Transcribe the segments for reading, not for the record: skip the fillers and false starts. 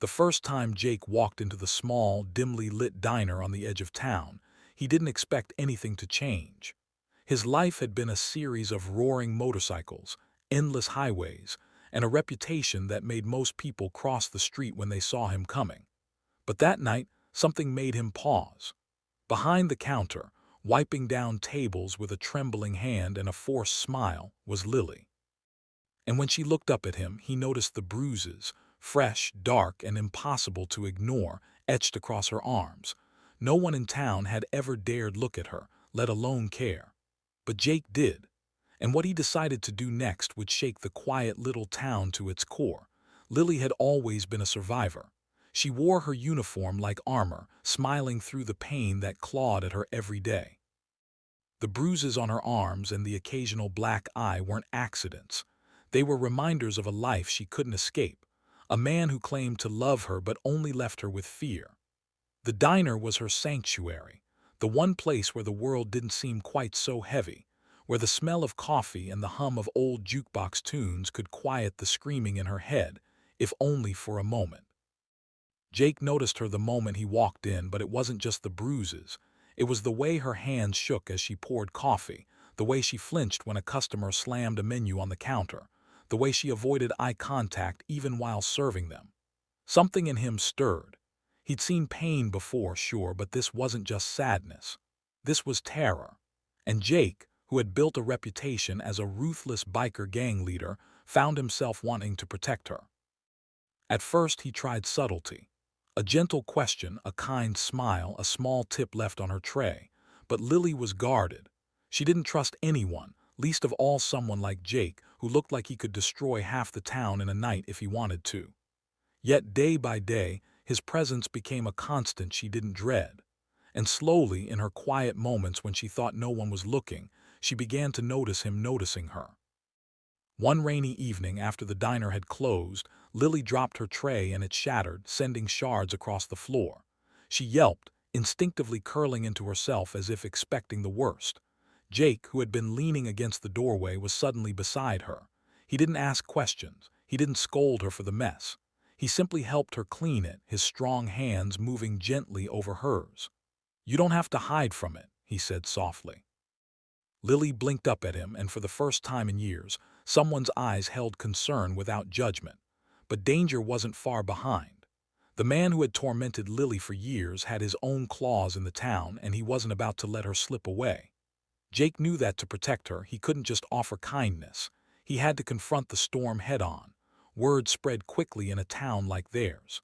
The first time Jake walked into the small, dimly lit diner on the edge of town, he didn't expect anything to change. His life had been a series of roaring motorcycles, endless highways, and a reputation that made most people cross the street when they saw him coming. But that night, something made him pause. Behind the counter, wiping down tables with a trembling hand and a forced smile, was Lily. And when she looked up at him, he noticed the bruises, fresh, dark, and impossible to ignore, etched across her arms. No one in town had ever dared look at her, let alone care. But Jake did, and what he decided to do next would shake the quiet little town to its core. Lily had always been a survivor. She wore her uniform like armor, smiling through the pain that clawed at her every day. The bruises on her arms and the occasional black eye weren't accidents. They were reminders of a life she couldn't escape, a man who claimed to love her but only left her with fear. The diner was her sanctuary, the one place where the world didn't seem quite so heavy, where the smell of coffee and the hum of old jukebox tunes could quiet the screaming in her head, if only for a moment. Jake noticed her the moment he walked in, but it wasn't just the bruises. It was the way her hands shook as she poured coffee, the way she flinched when a customer slammed a menu on the counter, the way she avoided eye contact even while serving them. Something in him stirred. He'd seen pain before, sure, but this wasn't just sadness. This was terror. And Jake, who had built a reputation as a ruthless biker gang leader, found himself wanting to protect her. At first he tried subtlety. A gentle question, a kind smile, a small tip left on her tray. But Lily was guarded. She didn't trust anyone, least of all someone like Jake, who looked like he could destroy half the town in a night if he wanted to. Yet day by day, his presence became a constant she didn't dread. And slowly, in her quiet moments when she thought no one was looking, she began to notice him noticing her. One rainy evening after the diner had closed, Lily dropped her tray and it shattered, sending shards across the floor. She yelped, instinctively curling into herself as if expecting the worst. Jake, who had been leaning against the doorway, was suddenly beside her. He didn't ask questions. He didn't scold her for the mess. He simply helped her clean it, his strong hands moving gently over hers. "You don't have to hide from it," he said softly. Lily blinked up at him, and for the first time in years, someone's eyes held concern without judgment. But danger wasn't far behind. The man who had tormented Lily for years had his own claws in the town, and he wasn't about to let her slip away. Jake knew that to protect her, he couldn't just offer kindness. He had to confront the storm head-on. Word spread quickly in a town like theirs.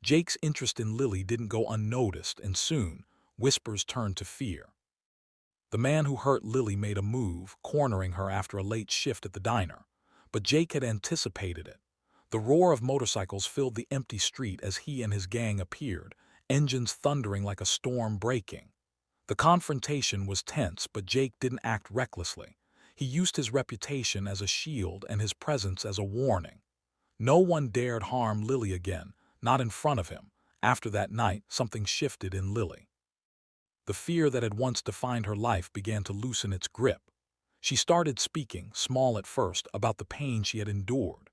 Jake's interest in Lily didn't go unnoticed, and soon, whispers turned to fear. The man who hurt Lily made a move, cornering her after a late shift at the diner. But Jake had anticipated it. The roar of motorcycles filled the empty street as he and his gang appeared, engines thundering like a storm breaking. The confrontation was tense, but Jake didn't act recklessly. He used his reputation as a shield and his presence as a warning. No one dared harm Lily again, not in front of him. After that night, something shifted in Lily. The fear that had once defined her life began to loosen its grip. She started speaking, small at first, about the pain she had endured.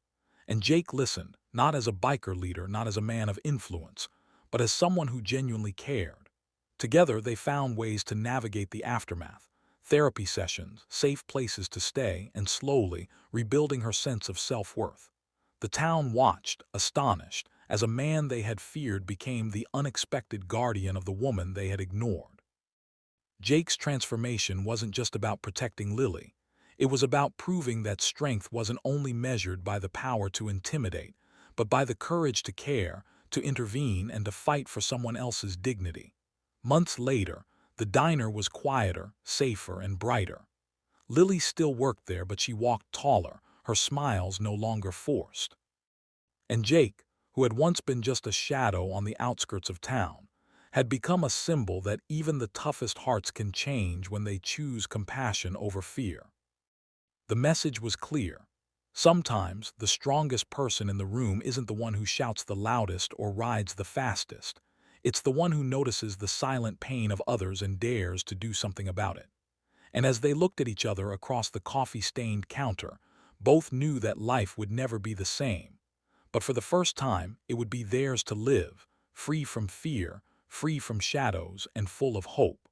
And Jake listened, not as a biker leader, not as a man of influence, but as someone who genuinely cared. Together, they found ways to navigate the aftermath, therapy sessions, safe places to stay, and slowly, rebuilding her sense of self-worth. The town watched, astonished, as a man they had feared became the unexpected guardian of the woman they had ignored. Jake's transformation wasn't just about protecting Lily. It was about proving that strength wasn't only measured by the power to intimidate, but by the courage to care, to intervene, and to fight for someone else's dignity. Months later, the diner was quieter, safer, and brighter. Lily still worked there, but she walked taller, her smiles no longer forced. And Jake, who had once been just a shadow on the outskirts of town, had become a symbol that even the toughest hearts can change when they choose compassion over fear. The message was clear. Sometimes, the strongest person in the room isn't the one who shouts the loudest or rides the fastest. It's the one who notices the silent pain of others and dares to do something about it. And as they looked at each other across the coffee-stained counter, both knew that life would never be the same. But for the first time, it would be theirs to live, free from fear, free from shadows, and full of hope.